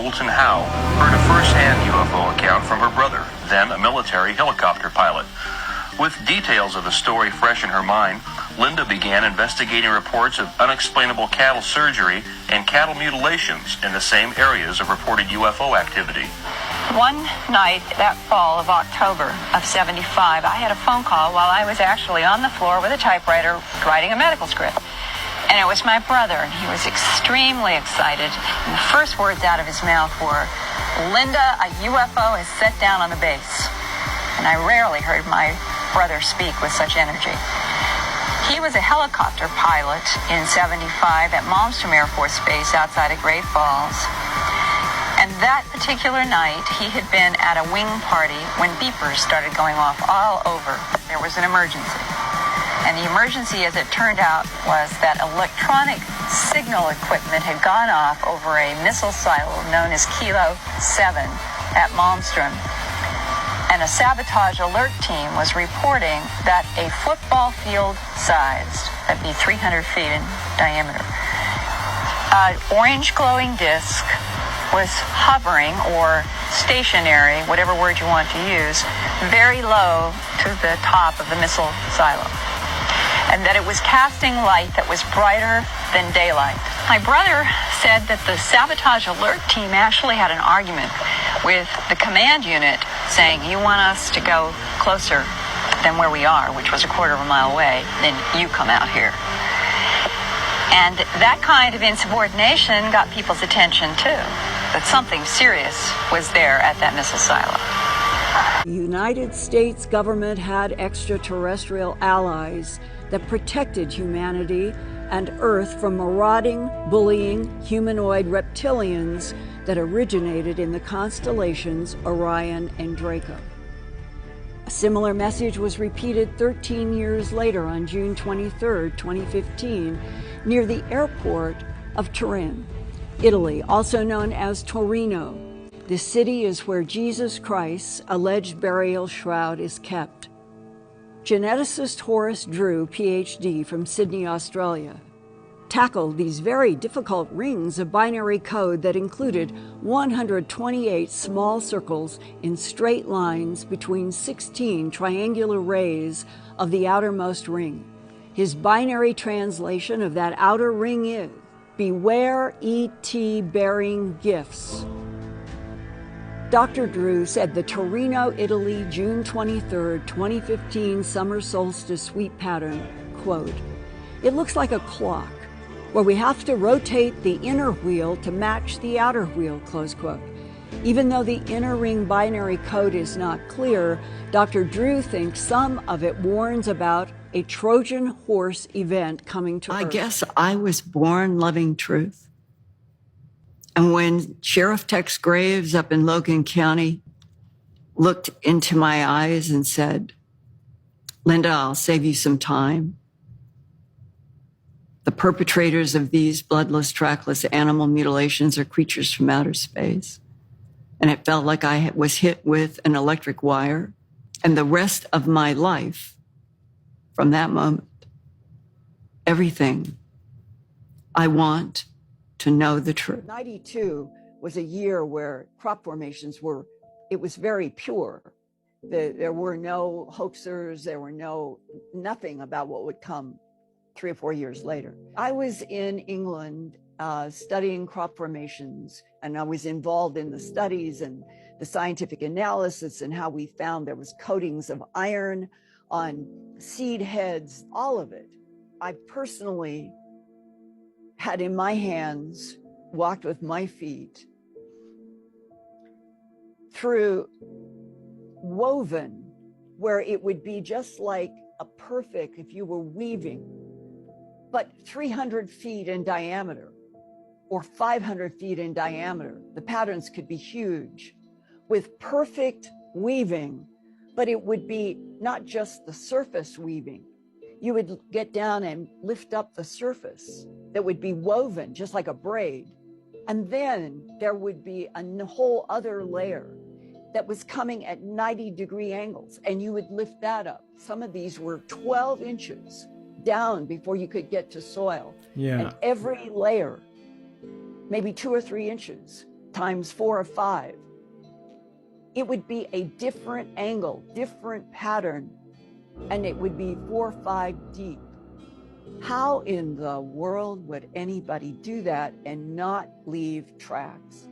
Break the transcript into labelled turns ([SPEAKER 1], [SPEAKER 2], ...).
[SPEAKER 1] Moulton Howe, heard a first-hand UFO account from her brother, then a military helicopter pilot. With details of the story fresh in her mind, Linda began investigating reports of unexplainable cattle surgery and cattle mutilations in the same areas of reported UFO activity.
[SPEAKER 2] One night, that fall of October of '75, I had a phone call while I was actually on the floor with a typewriter writing a medical script. And it was my brother, and he was extremely excited. And the first words out of his mouth were, "Linda, a UFO has set down on the base." And I rarely heard my brother speak with such energy. He was a helicopter pilot in '75 at Malmstrom Air Force Base outside of Great Falls. And that particular night, he had been at a wing party when beepers started going off all over. There was an emergency. And the emergency, as it turned out, was that electronic signal equipment had gone off over a missile silo known as Kilo 7 at Malmstrom. And a sabotage alert team was reporting that a football field sized, that'd be 300 feet in diameter, an orange glowing disc was hovering or stationary, whatever word you want to use, very low to the top of the missile silo. And that it was casting light that was brighter than daylight. My brother said that the sabotage alert team actually had an argument with the command unit saying, "You want us to go closer than where we are," which was a quarter of a mile away, "then you come out here." And that kind of insubordination got people's attention too, that something serious was there at that missile silo.
[SPEAKER 3] The United States government had extraterrestrial allies that protected humanity and Earth from marauding, bullying, humanoid reptilians that originated in the constellations Orion and Draco. A similar message was repeated 13 years later on June 23, 2015, near the airport of Turin, Italy, also known as Torino. This city is where Jesus Christ's alleged burial shroud is kept. Geneticist Horace Drew, PhD from Sydney, Australia, tackled these very difficult rings of binary code that included 128 small circles in straight lines between 16 triangular rays of the outermost ring. His binary translation of that outer ring is, "Beware ET bearing gifts." Dr. Drew said the Torino, Italy, June 23, 2015 summer solstice sweep pattern, quote, "It looks like a clock where we have to rotate the inner wheel to match the outer wheel," close quote. Even though the inner ring binary code is not clear, Dr. Drew thinks some of it warns about a Trojan horse event coming to Earth.
[SPEAKER 4] I guess I was born loving truth. And when Sheriff Tex Graves up in Logan County looked into my eyes and said, "Linda, I'll save you some time. The perpetrators of these bloodless, trackless animal mutilations are creatures from outer space." And it felt like I was hit with an electric wire. And the rest of my life, from that moment, everything, I want to know the truth.
[SPEAKER 3] 92 was a year where crop formations it was very pure. There were no hoaxers, there were nothing about what would come 3 or 4 years later. I was in England studying crop formations, and I was involved in the studies and the scientific analysis and how we found there was coatings of iron on seed heads, all of it. I personally had in my hands, walked with my feet through woven, where it would be just like a perfect, if you were weaving, but 300 feet in diameter or 500 feet in diameter. The patterns could be huge with perfect weaving, but it would be not just the surface weaving. You would get down and lift up the surface that would be woven just like a braid. And then there would be a whole other layer that was coming at 90-degree angles, and you would lift that up. Some of these were 12 inches down before you could get to soil.
[SPEAKER 5] Yeah.
[SPEAKER 3] And every layer, maybe 2 or 3 inches times 4 or 5. It would be a different angle, different pattern, and it would be 4 or 5 deep. How in the world would anybody do that and not leave tracks?